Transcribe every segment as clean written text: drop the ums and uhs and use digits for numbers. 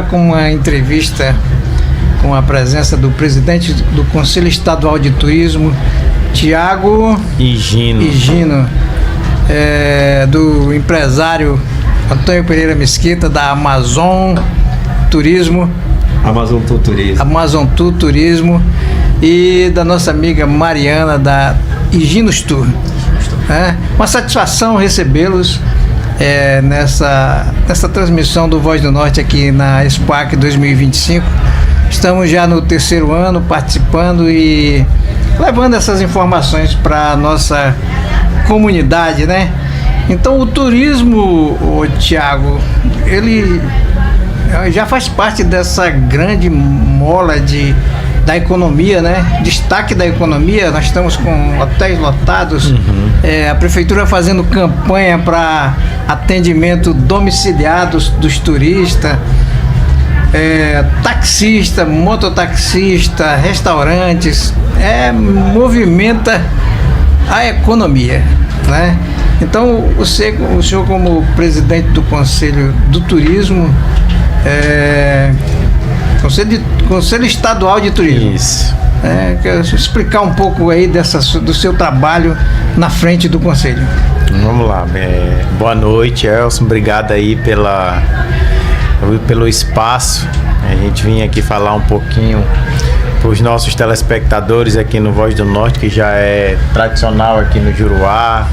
Com uma entrevista com a presença do presidente do Conselho Estadual de Turismo, Tiago Higino, do empresário Antônio Pereira Mesquita, da Amazon Turismo, Amazon Turismo, e da nossa amiga Mariana, da Higinos Tour. Uma satisfação recebê-los nessa transmissão do Voz do Norte aqui na Expoac 2025. Estamos já no terceiro ano participando e levando essas informações para a nossa comunidade, né? Então o turismo, Tiago, ele já faz parte dessa grande mola da economia, né? Destaque da economia. Nós estamos com hotéis lotados, a prefeitura fazendo campanha para atendimento domiciliado dos turistas, taxista, mototaxista, restaurantes, movimenta a economia, né? Então o senhor como presidente do Conselho do Turismo, Conselho Estadual de Turismo. Isso. Quero explicar um pouco aí do seu trabalho na frente do Conselho. Vamos lá. Boa noite, Elson. Obrigado aí pelo espaço. A gente vinha aqui falar um pouquinho para os nossos telespectadores aqui no Voz do Norte, que já é tradicional aqui no Juruá,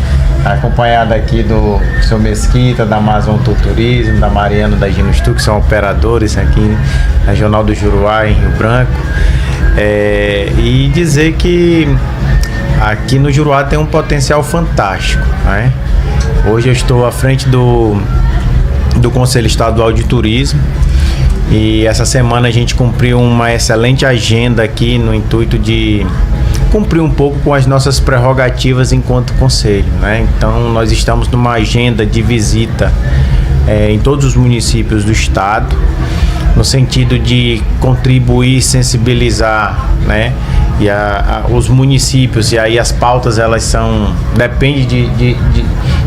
acompanhado aqui do seu Mesquita, da Amazon Turismo, da Mariana, da Higinos Tour, que são operadores aqui na Regional do Juruá, em Rio Branco. E dizer que aqui no Juruá tem um potencial fantástico, né? Hoje eu estou à frente do Conselho Estadual de Turismo e essa semana a gente cumpriu uma excelente agenda aqui no intuito de cumprir um pouco com as nossas prerrogativas enquanto conselho, né? Então nós estamos numa agenda de visita em todos os municípios do estado, no sentido de contribuir, sensibilizar, né? E os municípios, e aí as pautas elas depende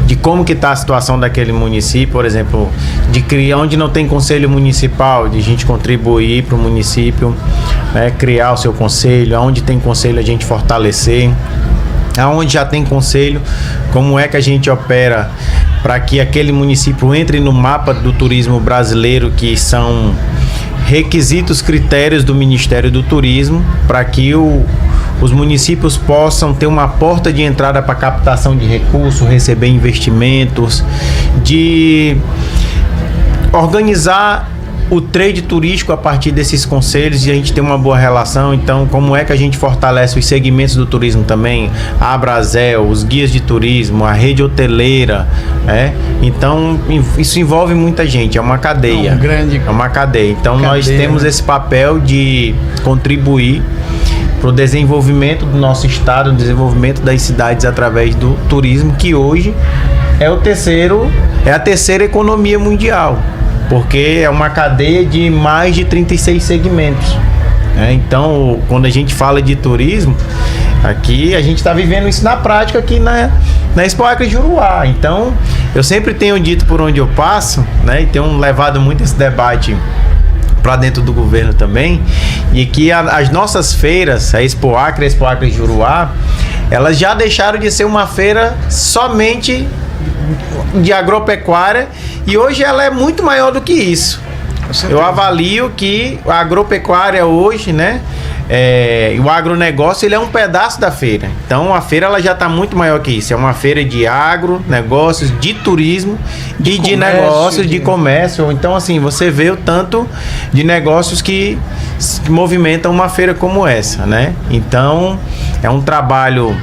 de como que está a situação daquele município. Por exemplo, de criar onde não tem conselho municipal, de a gente contribuir para o município, né, criar o seu conselho. Onde tem conselho, a gente fortalecer. Aonde já tem conselho, como é que a gente opera para que aquele município entre no mapa do turismo brasileiro, que são requisitos, critérios do Ministério do Turismo, para que os municípios possam ter uma porta de entrada para captação de recursos, receber investimentos, de organizar o trade turístico a partir desses conselhos, e a gente tem uma boa relação. Então, como é que a gente fortalece os segmentos do turismo também? A Abrazel, os guias de turismo, a rede hoteleira, Então, isso envolve muita gente, é uma cadeia. É uma cadeia. Então, nós temos esse papel de contribuir para o desenvolvimento do nosso estado, o desenvolvimento das cidades através do turismo, que hoje é a terceira economia mundial, porque é uma cadeia de mais de 36 segmentos. Então, quando a gente fala de turismo, aqui a gente está vivendo isso na prática aqui na Expoac Juruá. Então, eu sempre tenho dito por onde eu passo, né, e tenho levado muito esse debate para dentro do governo também, e que as nossas feiras, a Expoac e a Expoac Juruá, elas já deixaram de ser uma feira somente de agropecuária, e hoje ela é muito maior do que isso. Eu avalio que a agropecuária hoje, né, o agronegócio, ele é um pedaço da feira. Então a feira ela já está muito maior que isso. É uma feira de agronegócios, de turismo e de negócios, de comércio. Então, assim, você vê o tanto de negócios que movimentam uma feira como essa, né? Então é um trabalho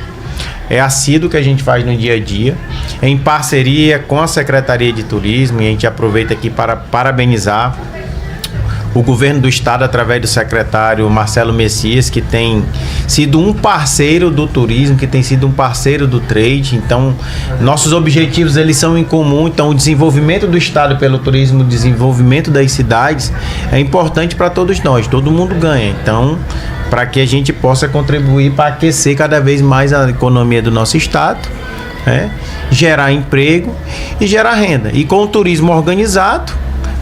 assíduo que a gente faz no dia a dia, em parceria com a Secretaria de Turismo, e a gente aproveita aqui para parabenizar o governo do estado através do secretário Marcelo Messias, que tem sido um parceiro do turismo, que tem sido um parceiro do trade. Então, nossos objetivos eles são em comum. Então, o desenvolvimento do estado pelo turismo, o desenvolvimento das cidades é importante para todos nós, todo mundo ganha. Então, para que a gente possa contribuir para aquecer cada vez mais a economia do nosso estado, gerar emprego e gerar renda. E com o turismo organizado,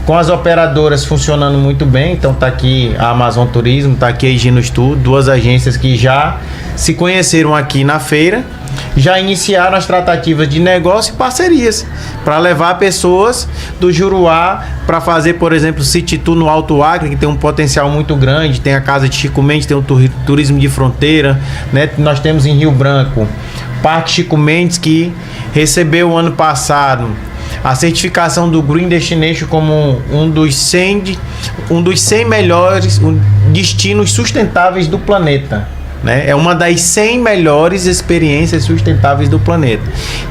com as operadoras funcionando muito bem. Então tá aqui a Amazon Turismo, tá aqui a Higino Tour, duas agências que já se conheceram aqui na feira, já iniciaram as tratativas de negócio e parcerias para levar pessoas do Juruá para fazer, por exemplo, City Tour no Alto Acre, que tem um potencial muito grande. Tem a Casa de Chico Mendes, tem o turismo de fronteira, né? Nós temos em Rio Branco Parque Chico Mendes, que recebeu ano passado a certificação do Green Destination como um dos 100 melhores destinos sustentáveis do planeta, né? É uma das 100 melhores experiências sustentáveis do planeta.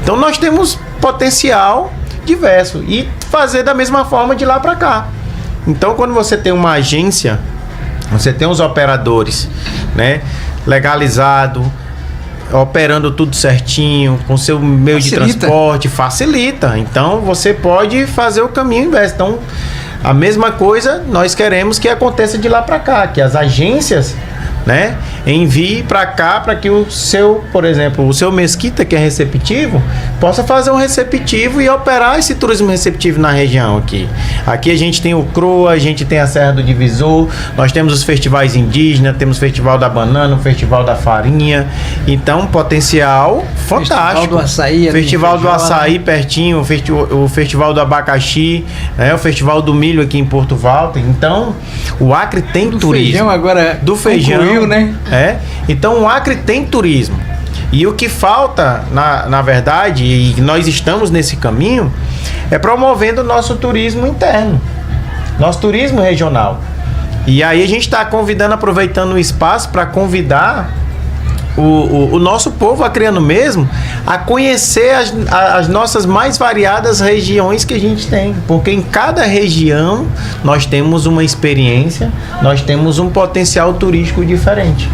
Então nós temos potencial diverso e fazer da mesma forma de lá para cá. Então quando você tem uma agência, você tem os operadores, né, legalizado, operando tudo certinho, com seu meio de transporte, facilita. Então você pode fazer o caminho inverso. Então a mesma coisa nós queremos que aconteça de lá para cá, que as agências, né, envie para cá, para que o seu, por exemplo, o seu Mesquita, que é receptivo, possa fazer um receptivo e operar esse turismo receptivo na região aqui. Aqui a gente tem o Croa, a gente tem a Serra do Divisor, nós temos os festivais indígenas, temos o Festival da Banana, o Festival da Farinha. Então, potencial fantástico. Festival do Açaí pertinho, o Festival do Abacaxi, né, o Festival do Milho aqui em Porto Walter. Então, o Acre tem turismo. Feijão agora do feijão, concluiu, né? Então o Acre tem turismo. E o que falta, na verdade, e nós estamos nesse caminho, é promovendo o nosso turismo interno, nosso turismo regional. E aí a gente está convidando, aproveitando o espaço para convidar o nosso povo acreano mesmo a conhecer as nossas mais variadas regiões que a gente tem, porque em cada região nós temos uma experiência, nós temos um potencial turístico diferente,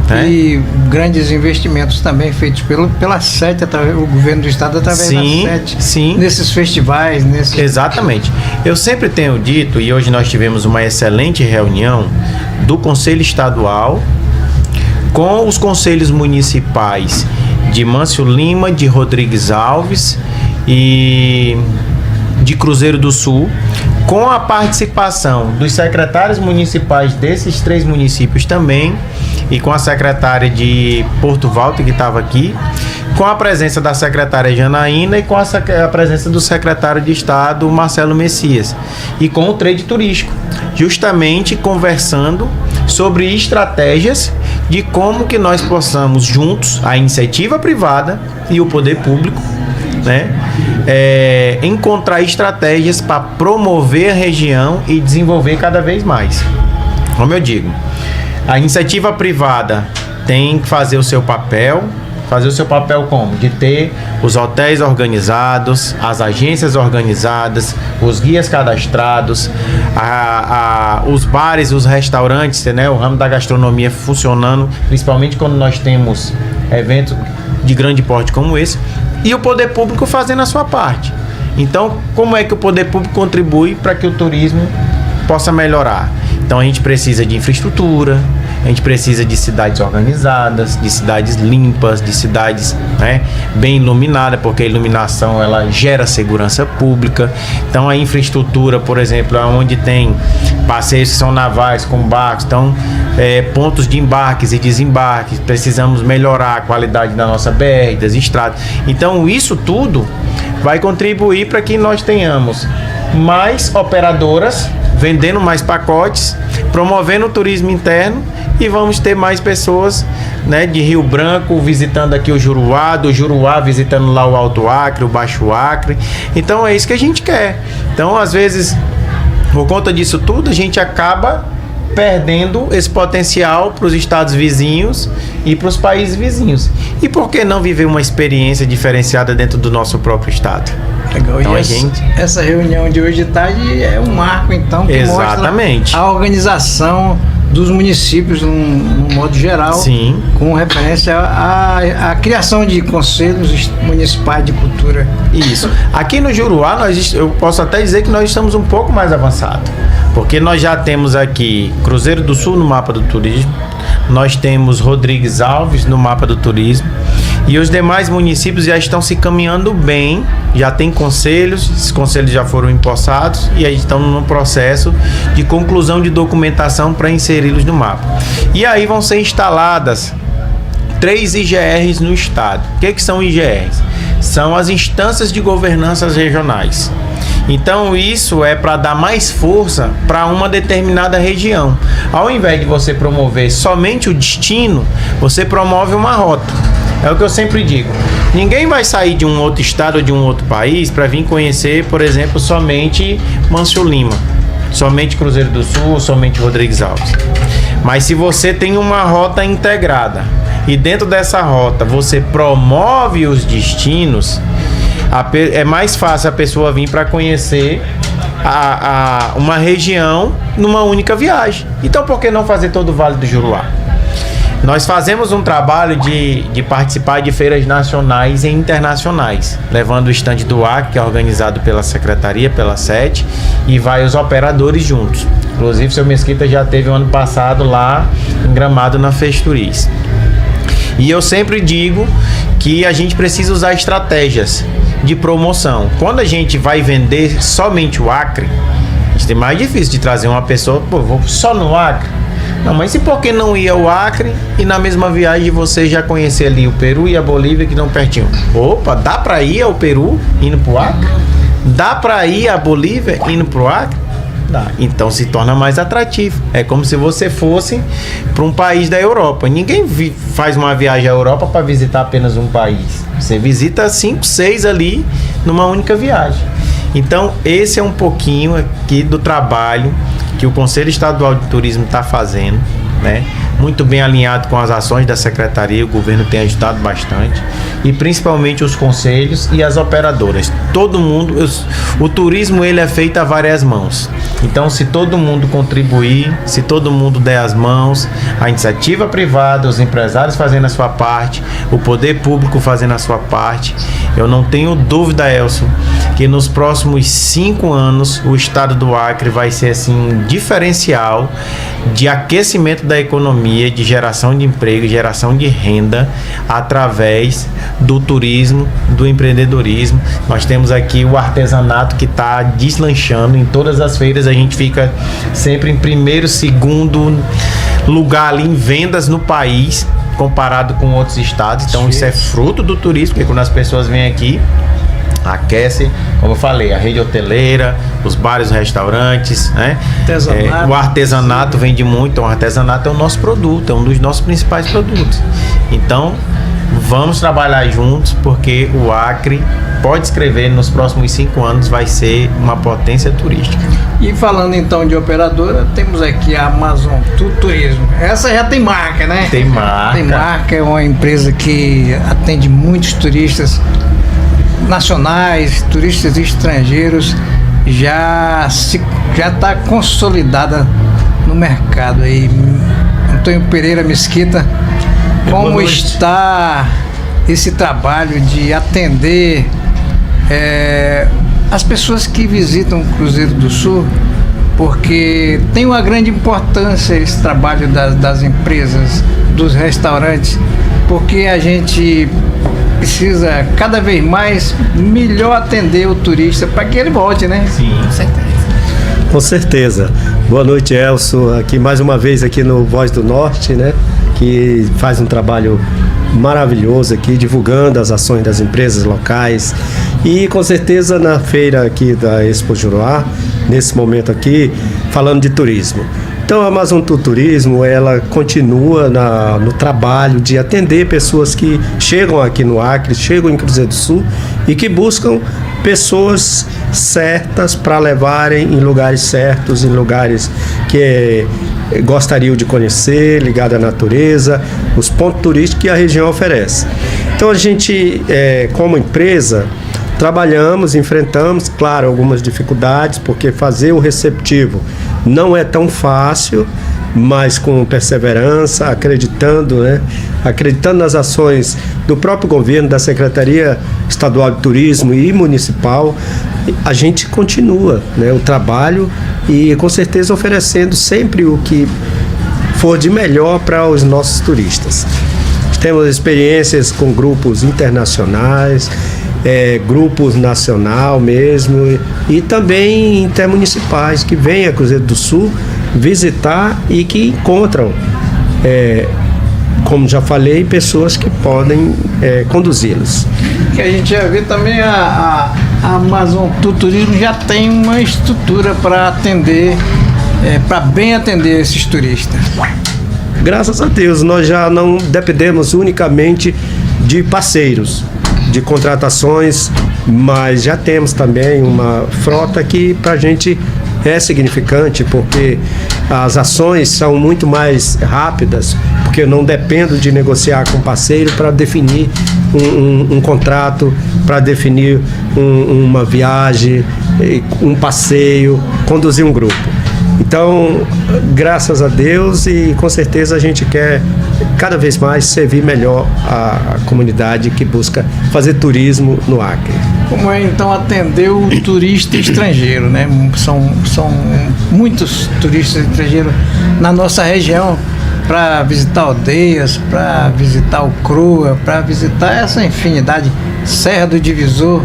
né? E grandes investimentos também feitos pela SET, o governo do estado através da SET, sim, nesses festivais, Exatamente. Eu sempre tenho dito, e hoje nós tivemos uma excelente reunião do Conselho Estadual com os conselhos municipais de Mâncio Lima, de Rodrigues Alves e de Cruzeiro do Sul, com a participação dos secretários municipais desses 3 municípios também, e com a secretária de Porto Walter, que estava aqui, com a presença da secretária Janaína e com a presença do secretário de Estado, Marcelo Messias, e com o trade turístico, justamente conversando sobre estratégias de como que nós possamos juntos, a iniciativa privada e o poder público, né, encontrar estratégias para promover a região e desenvolver cada vez mais. Como eu digo, a iniciativa privada tem que fazer o seu papel. Fazer o seu papel como? De ter os hotéis organizados, as agências organizadas, os guias cadastrados, os bares, os restaurantes, né? O ramo da gastronomia funcionando, principalmente quando nós temos eventos de grande porte como esse, e o poder público fazendo a sua parte. Então, como é que o poder público contribui para que o turismo possa melhorar? Então a gente precisa de infraestrutura, a gente precisa de cidades organizadas, de cidades limpas, de cidades, né, bem iluminadas, porque a iluminação ela gera segurança pública. Então a infraestrutura, por exemplo, onde tem passeios que são navais com barcos, então pontos de embarques e desembarques, precisamos melhorar a qualidade da nossa BR, das estradas. Então isso tudo vai contribuir para que nós tenhamos mais operadoras vendendo mais pacotes, promovendo o turismo interno, e vamos ter mais pessoas, né, de Rio Branco visitando aqui o Juruá, do Juruá visitando lá o Alto Acre, o Baixo Acre. Então é isso que a gente quer. Então às vezes, por conta disso tudo, a gente acaba perdendo esse potencial para os estados vizinhos e para os países vizinhos. E por que não viver uma experiência diferenciada dentro do nosso próprio estado? Legal. Então, e essa reunião de hoje de tarde é um marco, então, que exatamente mostra a organização dos municípios, no modo geral, sim, com referência à criação de conselhos municipais de cultura. Isso. Aqui no Juruá, eu posso até dizer que nós estamos um pouco mais avançados, porque nós já temos aqui Cruzeiro do Sul no mapa do turismo, nós temos Rodrigues Alves no mapa do turismo, E os demais municípios já estão se caminhando bem, já tem conselhos, esses conselhos já foram empossados e aí estão no processo de conclusão de documentação para inseri-los no mapa. E aí vão ser instaladas 3 IGRs no estado. O que são IGRs? São as instâncias de governanças regionais. Então isso é para dar mais força para uma determinada região. Ao invés de você promover somente o destino, você promove uma rota. É o que eu sempre digo. Ninguém vai sair de um outro estado ou de um outro país para vir conhecer, por exemplo, somente Mâncio Lima, somente Cruzeiro do Sul, somente Rodrigues Alves. Mas se você tem uma rota integrada e dentro dessa rota você promove os destinos, é mais fácil a pessoa vir para conhecer uma região numa única viagem. Então por que não fazer todo o Vale do Juruá? Nós fazemos um trabalho de participar de feiras nacionais e internacionais, levando o stand do Acre, que é organizado pela Secretaria, pela SET, e vai os operadores juntos. Inclusive, o seu Mesquita já teve o ano passado lá em Gramado na Festuriz. E eu sempre digo que a gente precisa usar estratégias de promoção. Quando a gente vai vender somente o Acre, é mais difícil de trazer uma pessoa, pô, vou só no Acre. Não, mas e por que não ir ao Acre e na mesma viagem você já conhecer ali o Peru e a Bolívia que estão pertinho? Opa, dá para ir ao Peru indo pro Acre? Dá para ir à Bolívia indo pro Acre? Dá. Então se torna mais atrativo. É como se você fosse para um país da Europa. Ninguém faz uma viagem à Europa para visitar apenas um país. Você visita 5, 6 ali numa única viagem. Então esse é um pouquinho aqui do trabalho que o Conselho Estadual de Turismo está fazendo, né? Muito bem alinhado com as ações da Secretaria, o governo tem ajudado bastante, e principalmente os conselhos e as operadoras. Todo mundo, o turismo ele é feito a várias mãos. Então, se todo mundo contribuir, se todo mundo der as mãos, a iniciativa privada, os empresários fazendo a sua parte, o poder público fazendo a sua parte, eu não tenho dúvida, Elcio, que nos próximos 5 anos o estado do Acre vai ser assim um diferencial de aquecimento da economia, de geração de emprego, geração de renda através do turismo, do empreendedorismo. Nós temos aqui o artesanato que está deslanchando em todas as feiras. A gente fica sempre em primeiro, segundo lugar ali em vendas no país comparado com outros estados. Então isso é fruto do turismo, porque quando as pessoas vêm aqui, aquece, como eu falei, a rede hoteleira, os bares, os restaurantes, né? O artesanato vende muito. Então, o artesanato é o nosso produto, é um dos nossos principais produtos. Então, vamos trabalhar juntos, porque o Acre, pode escrever, nos próximos 5 anos vai ser uma potência turística. E falando então de operadora, temos aqui a Amazon Turismo. Essa já tem marca, né? Tem marca. Tem marca, é uma empresa que atende muitos turistas nacionais, turistas estrangeiros, já está consolidada no mercado aí. Antônio Pereira Mesquita, como está esse trabalho de atender as pessoas que visitam o Cruzeiro do Sul, porque tem uma grande importância esse trabalho das empresas, dos restaurantes, porque a gente precisa cada vez mais melhor atender o turista para que ele volte, né? Sim, com certeza. Com certeza. Boa noite, Elcio. Aqui mais uma vez aqui no Voz do Norte, né? Que faz um trabalho maravilhoso aqui, divulgando as ações das empresas locais. E com certeza na feira aqui da Expo Juruá, nesse momento aqui, falando de turismo. Então a Amazon Turismo, ela continua no trabalho de atender pessoas que chegam aqui no Acre, chegam em Cruzeiro do Sul e que buscam pessoas certas para levarem em lugares certos, em lugares que gostariam de conhecer, ligado à natureza, os pontos turísticos que a região oferece. Então a gente, como empresa, trabalhamos, enfrentamos, claro, algumas dificuldades, porque fazer o receptivo não é tão fácil, mas com perseverança, acreditando, né? Acreditando nas ações do próprio governo, da Secretaria Estadual de Turismo e Municipal, a gente continua, né, o trabalho e com certeza oferecendo sempre o que for de melhor para os nossos turistas. temos experiências com grupos internacionais, grupos nacional mesmo, e também intermunicipais que vêm a Cruzeiro do Sul visitar e que encontram, como já falei, pessoas que podem conduzi-los. Que a gente já vê também a Amazon Turismo já tem uma estrutura para atender, para bem atender esses turistas. Graças a Deus, nós já não dependemos unicamente de parceiros, de contratações, mas já temos também uma frota que para a gente é significante, porque as ações são muito mais rápidas, porque eu não dependo de negociar com parceiro para definir um contrato, para definir uma viagem, um passeio, conduzir um grupo. Então, graças a Deus, e com certeza a gente quer cada vez mais servir melhor a comunidade que busca fazer turismo no Acre. Como é então atender o turista estrangeiro, né? São muitos turistas estrangeiros na nossa região para visitar aldeias, para visitar o Croa, para visitar essa infinidade, Serra do Divisor.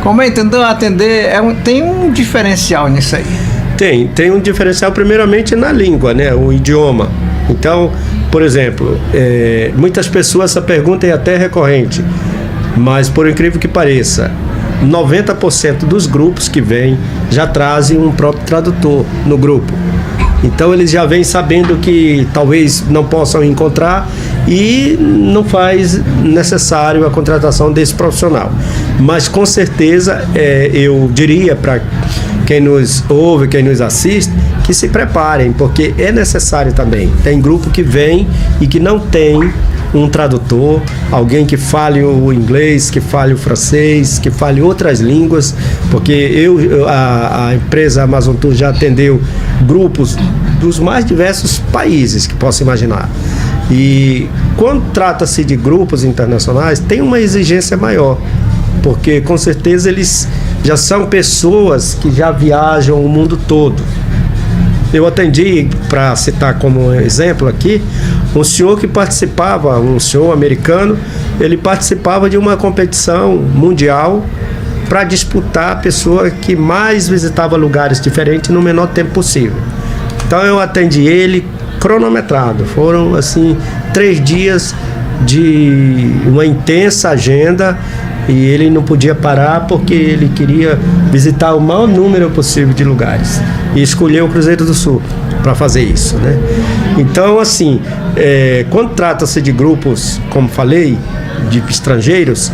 Como é então atender? Tem um diferencial nisso aí. Tem um diferencial primeiramente na língua, né? O idioma. Então, por exemplo, muitas pessoas, essa pergunta é até recorrente, mas por incrível que pareça, 90% dos grupos que vêm já trazem um próprio tradutor no grupo. Então eles já vêm sabendo que talvez não possam encontrar e não faz necessário a contratação desse profissional. Mas com certeza eu diria para quem nos ouve, quem nos assiste, que se preparem, porque é necessário também. Tem grupo que vem e que não tem um tradutor, alguém que fale o inglês, que fale o francês, que fale outras línguas, porque a empresa Amazon Tour já atendeu grupos dos mais diversos países que possa imaginar. E quando trata-se de grupos internacionais, tem uma exigência maior, porque com certeza eles já são pessoas que já viajam o mundo todo. Eu atendi, para citar como exemplo aqui, um senhor que participava, um senhor americano, ele participava de uma competição mundial para disputar a pessoa que mais visitava lugares diferentes no menor tempo possível. Então eu atendi ele cronometrado, foram assim 3 dias de uma intensa agenda e ele não podia parar porque ele queria visitar o maior número possível de lugares e escolheu o Cruzeiro do Sul para fazer isso, né? Então, assim, quando trata-se de grupos, como falei, de estrangeiros,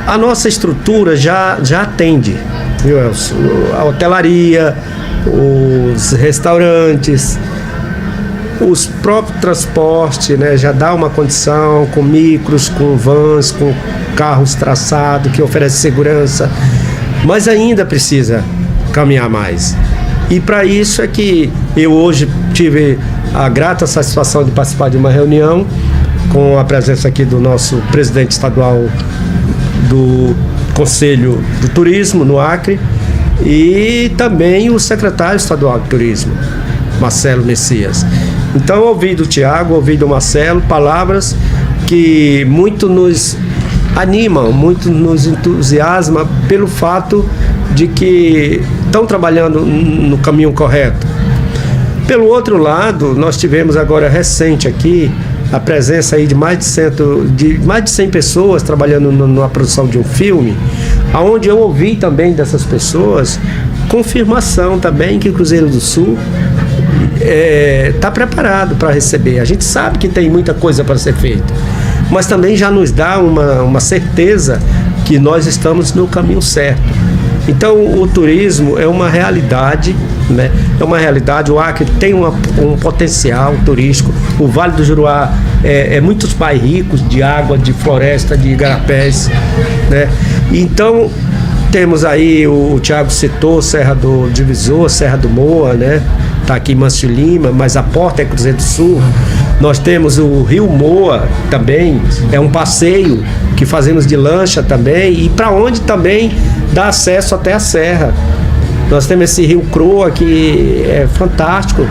a nossa estrutura já atende, viu, Elcio? A hotelaria, os restaurantes, os próprios transportes, né, já dá uma condição com micros, com vans, com carros traçados que oferecem segurança, mas ainda precisa caminhar mais. E para isso é que eu hoje tive a grata satisfação de participar de uma reunião com a presença aqui do nosso presidente estadual do Conselho do Turismo no Acre e também o secretário estadual de Turismo, Marcelo Messias. Então, ouvi do Tiago, ouvi do Marcelo palavras que muito nos animam, muito nos entusiasma pelo fato de que estão trabalhando no caminho correto. Pelo outro lado, nós tivemos agora recente aqui a presença aí de mais de 100 pessoas trabalhando na produção de um filme, aonde eu ouvi também dessas pessoas confirmação também que o Cruzeiro do Sul está preparado para receber. A gente sabe que tem muita coisa para ser feita, mas também já nos dá uma certeza que nós estamos no caminho certo. Então o turismo é uma realidade, né? É uma realidade. O Acre tem um potencial turístico. O Vale do Juruá é muitos mais ricos de água, de floresta, de igarapés, né? Então temos aí, o Tiago citou, Serra do Divisor, Serra do Moa, né? Está aqui em Mâncio Lima, mas a porta é Cruzeiro do Sul. Nós temos o Rio Moa também, é um passeio que fazemos de lancha também, e para onde também dá acesso até a serra. Nós temos esse Rio Croa que é fantástico,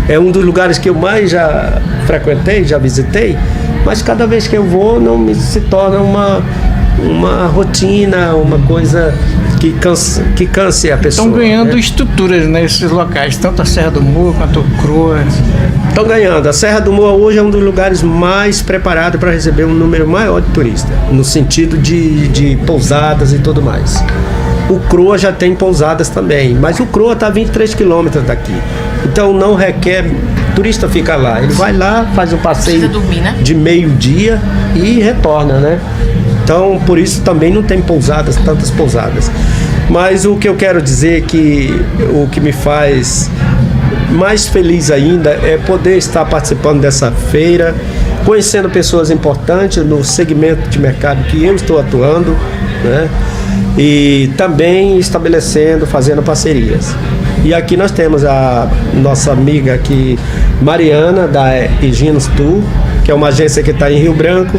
é um dos lugares que eu mais já frequentei, já visitei, mas cada vez que eu vou se torna uma rotina, uma coisa que canse a pessoa. Estão ganhando, né? Estruturas nesses locais, tanto a Serra do Morro quanto o Croa. Estão ganhando. A Serra do Morro hoje é um dos lugares mais preparados para receber um número maior de turistas, no sentido de pousadas e tudo mais. O Croa já tem pousadas também, mas o Croa está a 23 quilômetros daqui. Então não requer... O turista fica lá, ele vai lá, faz um passeio dormir, né? de meio-dia e retorna, né? Então, por isso também não tem pousadas, tantas pousadas. Mas o que eu quero dizer é que o que me faz mais feliz ainda é poder estar participando dessa feira, conhecendo pessoas importantes no segmento de mercado que eu estou atuando, né? E também estabelecendo, fazendo parcerias. E aqui nós temos a nossa amiga aqui, Mariana, da Higinos Tour, que é uma agência que está em Rio Branco,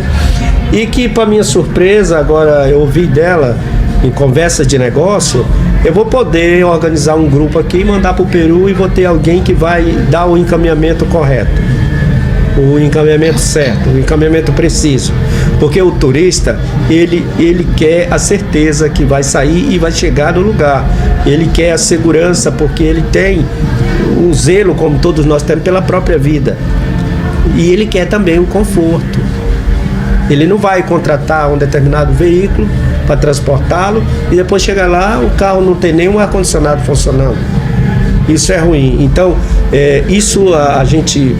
e que, para minha surpresa, agora eu ouvi dela, em conversa de negócio, eu vou poder organizar um grupo aqui, mandar para o Peru e vou ter alguém que vai dar o encaminhamento correto, o encaminhamento certo, o encaminhamento preciso. Porque o turista, ele quer a certeza que vai sair e vai chegar no lugar. Ele quer a segurança, porque ele tem um zelo, como todos nós temos, pela própria vida. E ele quer também o conforto. Ele não vai contratar um determinado veículo para transportá-lo e depois chegar lá, o carro não tem nenhum ar-condicionado funcionando. Isso é ruim. Então, isso a gente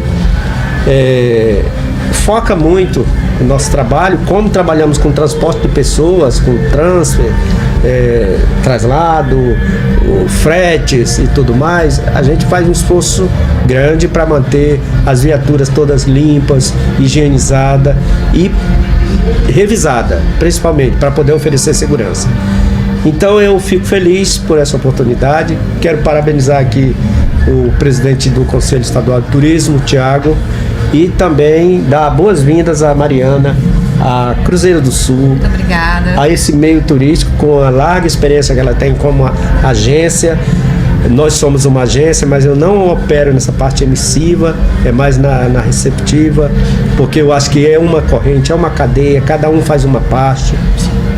foca muito no nosso trabalho, como trabalhamos com transporte de pessoas, com transfer, traslado, fretes e tudo mais. A gente faz um esforço grande para manter as viaturas todas limpas, higienizadas e revisada, principalmente para poder oferecer segurança. Então eu fico feliz por essa oportunidade. Quero parabenizar aqui o presidente do Conselho Estadual de Turismo, Tiago, e também dar boas-vindas a Mariana, a Cruzeiro do Sul. Muito obrigada. A esse meio turístico, com a larga experiência que ela tem como agência. Nós somos uma agência, mas eu não opero nessa parte emissiva, é mais na receptiva, porque eu acho que é uma corrente, é uma cadeia, cada um faz uma parte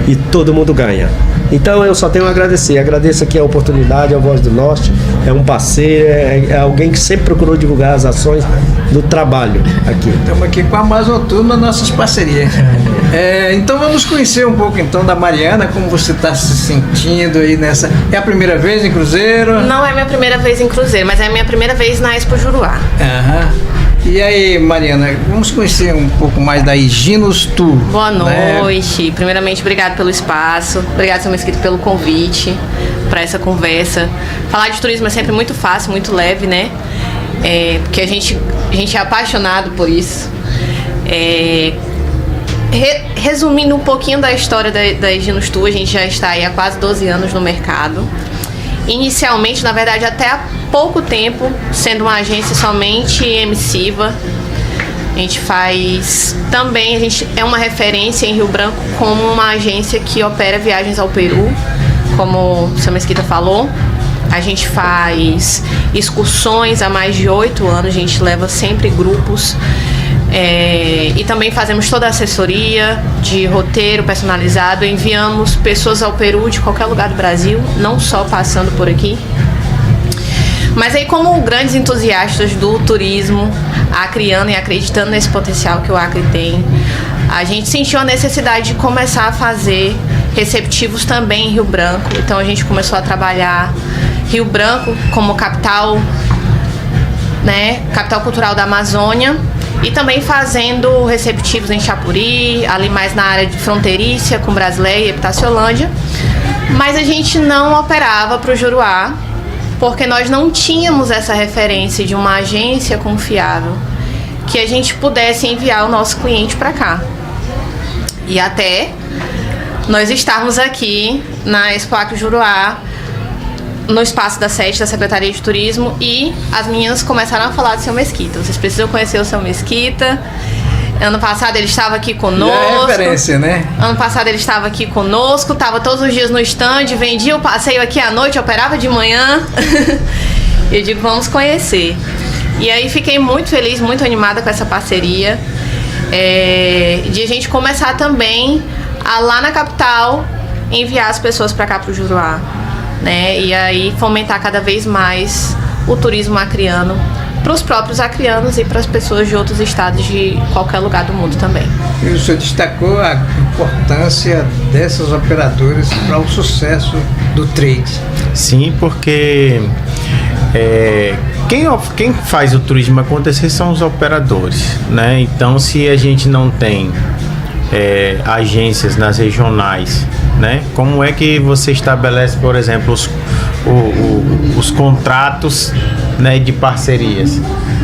e todo mundo ganha. Então eu só tenho a agradecer. Agradeço aqui a oportunidade, a Voz do Norte, é um parceiro, é alguém que sempre procurou divulgar as ações do trabalho aqui. Estamos aqui com a Amazon Tour nas nossas parcerias. Então vamos conhecer um pouco então da Mariana, como você está se sentindo aí nessa... É a primeira vez em Cruzeiro? Não é minha primeira vez em Cruzeiro, mas é a minha primeira vez na Expo Juruá. Aham. E aí, Mariana, vamos conhecer um pouco mais da Higinos Tour. Boa noite. Primeiramente, obrigado pelo espaço. Obrigado, seu Mesquita, pelo convite para essa conversa. Falar de turismo é sempre muito fácil, muito leve, né? Porque a gente é apaixonado por isso. Resumindo um pouquinho da história da Higinos Tour, a gente já está aí há quase 12 anos no mercado. Inicialmente, na verdade, até há pouco tempo, sendo uma agência somente emissiva. A gente é uma referência em Rio Branco como uma agência que opera viagens ao Peru, como o seu Mesquita falou. A gente faz excursões há mais de 8 anos, a gente leva sempre grupos. E também fazemos toda a assessoria de roteiro personalizado. Enviamos pessoas ao Peru de qualquer lugar do Brasil, não só passando por aqui. Mas aí, como grandes entusiastas do turismo, acriando e acreditando nesse potencial que o Acre tem, a gente sentiu a necessidade de começar a fazer receptivos também em Rio Branco. Então a gente começou a trabalhar Rio Branco como capital, né, capital cultural da Amazônia, e também fazendo receptivos em Chapuri, ali mais na área de fronteiriça com Brasileia e Epitaciolândia. Mas a gente não operava para o Juruá, porque nós não tínhamos essa referência de uma agência confiável que a gente pudesse enviar o nosso cliente para cá. E até nós estarmos aqui na Expo Acre Juruá, no espaço da sede da Secretaria de Turismo, e as meninas começaram a falar do seu Mesquita. Vocês precisam conhecer o seu Mesquita. Ano passado ele estava aqui conosco. É referência, né? Ano passado ele estava aqui conosco, estava todos os dias no stand, vendia o passeio aqui à noite, operava de manhã. Eu digo, vamos conhecer. E aí fiquei muito feliz, muito animada com essa parceria. de a gente começar também a lá na capital enviar as pessoas para cá, para o Juruá, né? E aí fomentar cada vez mais o turismo acriano para os próprios acrianos e para as pessoas de outros estados de qualquer lugar do mundo também. E o senhor destacou a importância dessas operadoras para o sucesso do trade. Sim, porque quem faz o turismo acontecer são os operadores, né? Então, se a gente não tem agências nas regionais, né? Como é que você estabelece, por exemplo, os contratos, né, de parcerias?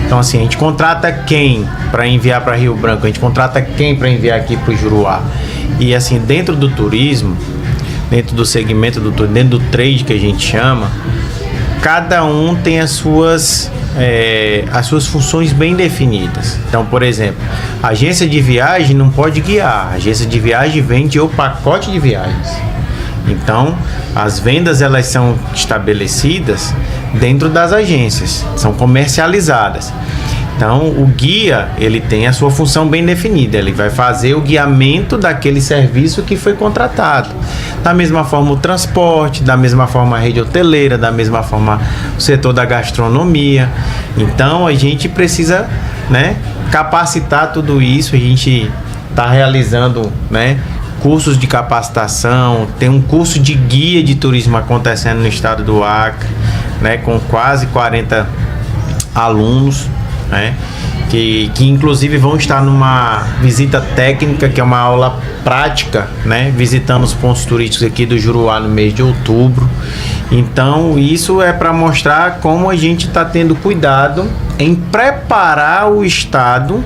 Então, assim, a gente contrata quem para enviar para Rio Branco? A gente contrata quem para enviar aqui para o Juruá? E assim, dentro do turismo, dentro do segmento do turismo, dentro do trade que a gente chama, cada um tem as suas funções bem definidas. Então, por exemplo, a agência de viagem não pode guiar. A agência de viagem vende o pacote de viagens. Então, as vendas elas são estabelecidas dentro das agências, são comercializadas. Então, o guia, ele tem a sua função bem definida, ele vai fazer o guiamento daquele serviço que foi contratado. Da mesma forma o transporte, da mesma forma a rede hoteleira, da mesma forma o setor da gastronomia. Então, a gente precisa, né, capacitar tudo isso. A gente está realizando, né, cursos de capacitação, tem um curso de guia de turismo acontecendo no estado do Acre, né, com quase 40 alunos, né, que inclusive vão estar numa visita técnica, que é uma aula prática, né, visitando os pontos turísticos aqui do Juruá no mês de outubro. Então, isso é para mostrar como a gente está tendo cuidado em preparar o estado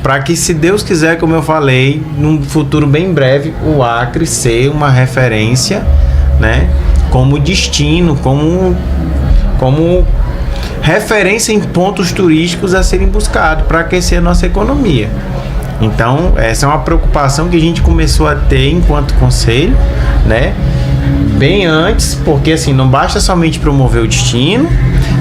para que, se Deus quiser, como eu falei, num futuro bem breve, o Acre ser uma referência, né, como destino, como referência em pontos turísticos a serem buscados para aquecer a nossa economia. Então, essa é uma preocupação que a gente começou a ter enquanto conselho, né, bem antes, porque assim, não basta somente promover o destino,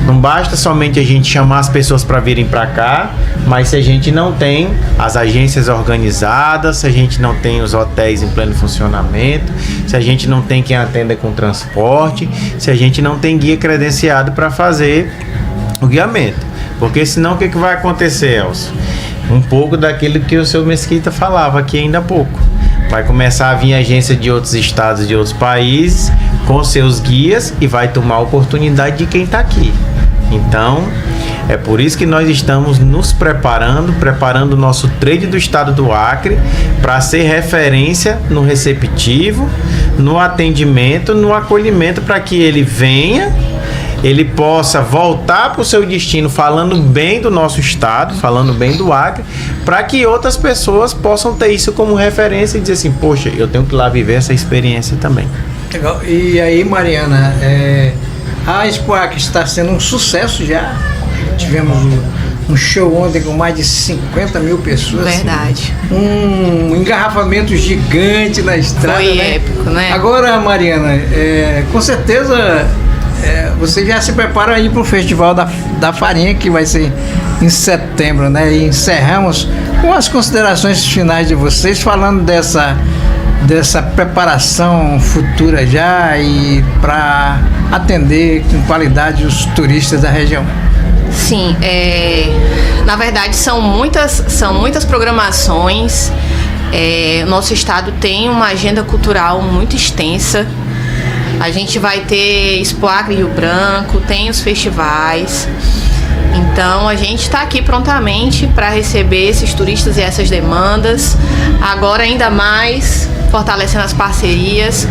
não basta somente a gente chamar as pessoas para virem para cá, mas se a gente não tem as agências organizadas, se a gente não tem os hotéis em pleno funcionamento, se a gente não tem quem atenda com transporte, se a gente não tem guia credenciado para fazer o guiamento. Porque senão o que vai acontecer, Elcio? Um pouco daquilo que o seu Mesquita falava aqui ainda há pouco. Vai começar a vir agência de outros estados, de outros países, com seus guias, e vai tomar a oportunidade de quem está aqui. Então, é por isso que nós estamos nos preparando o nosso trade do estado do Acre para ser referência no receptivo, no atendimento, no acolhimento, para que ele venha, ele possa voltar para o seu destino falando bem do nosso estado, falando bem do Acre, para que outras pessoas possam ter isso como referência e dizer assim, poxa, eu tenho que ir lá viver essa experiência também. Legal. E aí, Mariana, a Expo Acre está sendo um sucesso já. Tivemos um show ontem com mais de 50 mil pessoas. Verdade. Um engarrafamento gigante na estrada. Foi né? épico, né? Agora, Mariana, com certeza você já se prepara aí para o Festival da Farinha, que vai ser em setembro, né? E encerramos com as considerações finais de vocês, falando dessa preparação futura já e para atender com qualidade os turistas da região. Sim, na verdade são muitas programações. Nosso estado tem uma agenda cultural muito extensa. A gente vai ter Expo Acre Rio Branco, tem os festivais. Então, a gente está aqui prontamente para receber esses turistas e essas demandas. Agora, ainda mais, fortalecendo as parcerias.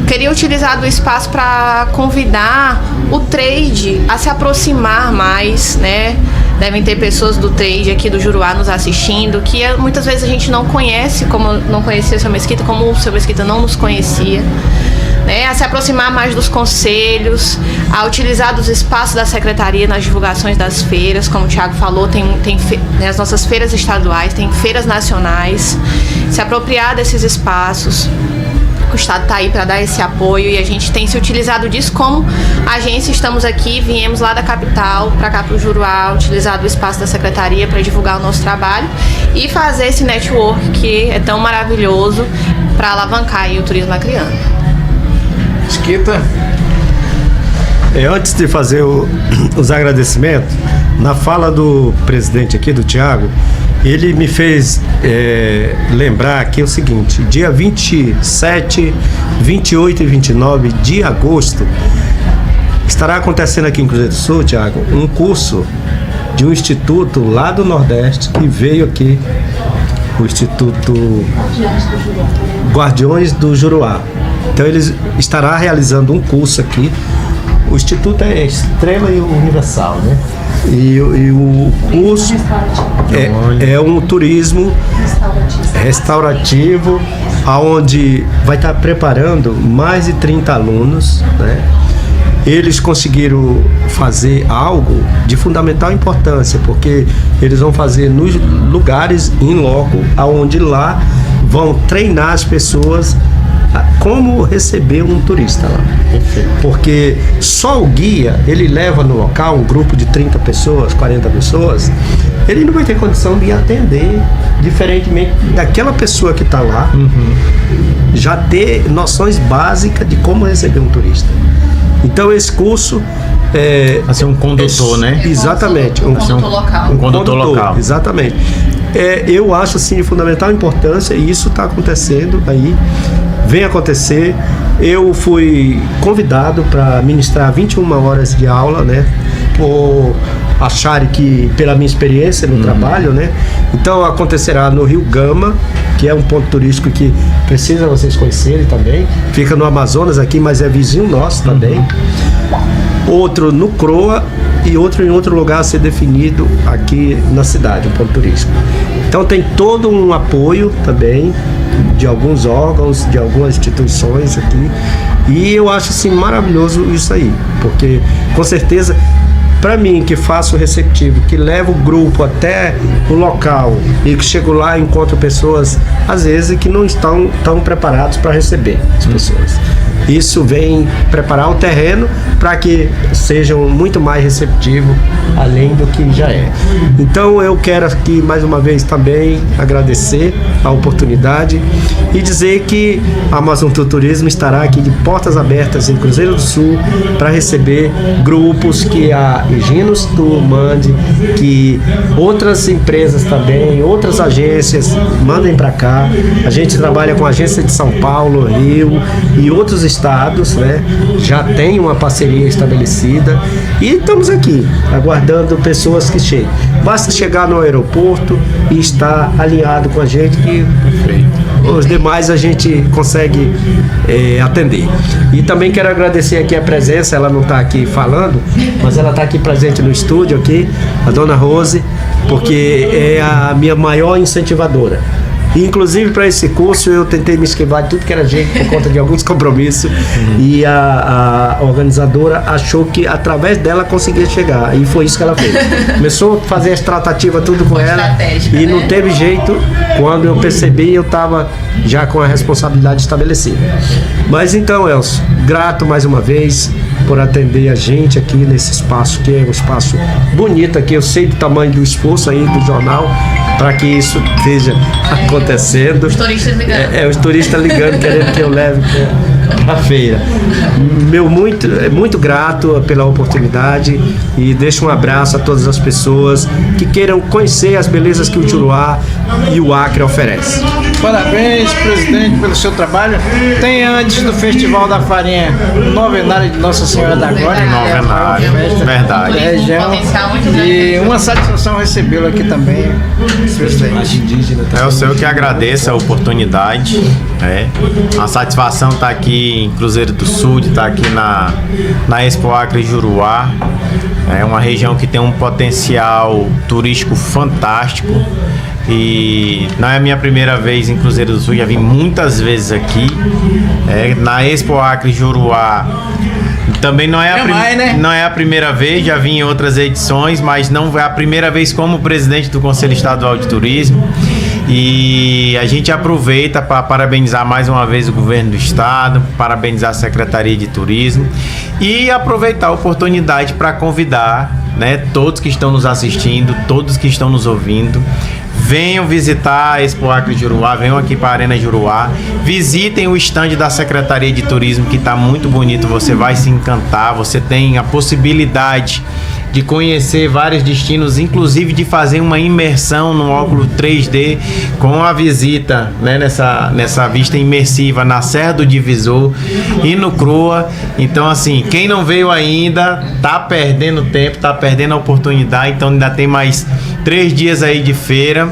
Queria utilizar do espaço para convidar o trade a se aproximar mais, né? Devem ter pessoas do trade aqui do Juruá nos assistindo, que muitas vezes a gente não conhece, como não conhecia o seu Mesquita, como o seu Mesquita não nos conhecia. Né, a se aproximar mais dos conselhos, a utilizar dos espaços da secretaria nas divulgações das feiras, como o Thiago falou, tem as nossas feiras estaduais, tem feiras nacionais, se apropriar desses espaços, que o Estado está aí para dar esse apoio e a gente tem se utilizado disso como agência. Estamos aqui, viemos lá da capital para cá para o Juruá, utilizado o espaço da Secretaria para divulgar o nosso trabalho e fazer esse network que é tão maravilhoso para alavancar aí o turismo acreano. Esquita. Antes de fazer os agradecimentos, na fala do presidente aqui, do Tiago, ele me fez lembrar aqui o seguinte: dia 27, 28 e 29 de agosto, estará acontecendo aqui em Cruzeiro do Sul, Tiago, um curso de um instituto lá do Nordeste que veio aqui, o Instituto Guardiões do Juruá. Então ele estará realizando um curso aqui. O instituto é Estrela e Universal, né? E o curso é um turismo restaurativo, onde vai estar preparando mais de 30 alunos, né? Eles conseguiram fazer algo de fundamental importância, porque eles vão fazer nos lugares em loco, aonde lá vão treinar as pessoas como receber um turista lá. Porque só o guia, ele leva no local um grupo de 30 pessoas, 40 pessoas, ele não vai ter condição de atender, diferentemente daquela pessoa que está lá, já ter noções básicas de como receber um turista. Então esse curso vai ser um condutor, né? Exatamente. Um condutor local. Um condutor local. Exatamente. Eu acho assim de fundamental importância, e isso está acontecendo aí, vem acontecer. Eu fui convidado para ministrar 21 horas de aula, né? Por acharem que, pela minha experiência no trabalho, né? Então acontecerá no Rio Gama, que é um ponto turístico que precisa vocês conhecerem também. Fica no Amazonas aqui, mas é vizinho nosso também. Outro no Croa e outro em outro lugar a ser definido aqui na cidade, um ponto turístico. Então tem todo um apoio também de alguns órgãos, de algumas instituições aqui. E eu acho assim maravilhoso isso aí, porque com certeza, para mim, que faço o receptivo, que levo o grupo até o local e que chego lá e encontro pessoas, às vezes, que não estão tão preparados para receber as pessoas. Isso vem preparar o terreno para que sejam muito mais receptivos, além do que já é. Então eu quero aqui mais uma vez também agradecer a oportunidade e dizer que a Amazon Tour Turismo estará aqui de portas abertas em Cruzeiro do Sul para receber grupos que a Eginos Tour mande, que outras empresas também, outras agências mandem para cá. A gente trabalha com a agência de São Paulo, Rio e outros estados, né? Já tem uma parceria estabelecida e estamos aqui aguardando pessoas que cheguem. Basta chegar no aeroporto e estar alinhado com a gente, que os demais a gente consegue atender. E também quero agradecer aqui a presença, ela não está aqui falando, mas ela está aqui presente no estúdio aqui, a dona Rose, porque é a minha maior incentivadora. E, inclusive, para esse curso eu tentei me esquivar de tudo que era jeito por conta de alguns compromissos. E a organizadora achou que através dela conseguia chegar. E foi isso que ela fez. Começou a fazer as tratativas tudo com ela. E não teve jeito. Quando eu percebi, eu estava já com a responsabilidade estabelecida. Mas então, Elcio, grato mais uma vez por atender a gente aqui nesse espaço, que é um espaço bonito aqui. Eu sei do tamanho do esforço aí do jornal para que isso esteja acontecendo. Os turistas ligando. Os turistas ligando, querendo que eu leve para a feira. Muito grato pela oportunidade e deixo um abraço a todas as pessoas que queiram conhecer as belezas que o Juruá e o Acre oferecem. Parabéns, presidente, pelo seu trabalho. Tem antes do Festival da Farinha, novenário de Nossa Senhora da Glória. Novenário, verdade. Da região. E uma satisfação recebê-lo aqui também, presidente. É o senhor que agradeço a oportunidade. A satisfação estar aqui em Cruzeiro do Sul, de estar aqui na Expo Acre Juruá. É uma região que tem um potencial turístico fantástico. E não é a minha primeira vez em Cruzeiro do Sul, já vim muitas vezes aqui. Na Expo Acre Juruá também não é a primeira vez, já vim em outras edições, mas não é a primeira vez como presidente do Conselho Estadual de Turismo. E a gente aproveita para parabenizar mais uma vez o governo do estado, parabenizar a Secretaria de Turismo e aproveitar a oportunidade para convidar, né, todos que estão nos assistindo, todos que estão nos ouvindo. Venham visitar a Expo Acre Juruá, venham aqui para a Arena Juruá, visitem o estande da Secretaria de Turismo, que está muito bonito, você vai se encantar, você tem a possibilidade de conhecer vários destinos, inclusive de fazer uma imersão no óculos 3D com a visita, né, nessa vista imersiva na Serra do Divisor e no Croa. Então, assim, quem não veio ainda tá perdendo tempo, tá perdendo a oportunidade. Então ainda tem mais 3 dias aí de feira.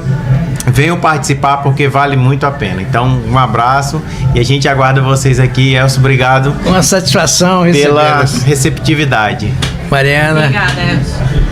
Venham participar porque vale muito a pena. Então, um abraço e a gente aguarda vocês aqui. Elcio, obrigado. Uma satisfação pela recebê-los. receptividade. Mariana. Obrigada, Elcio.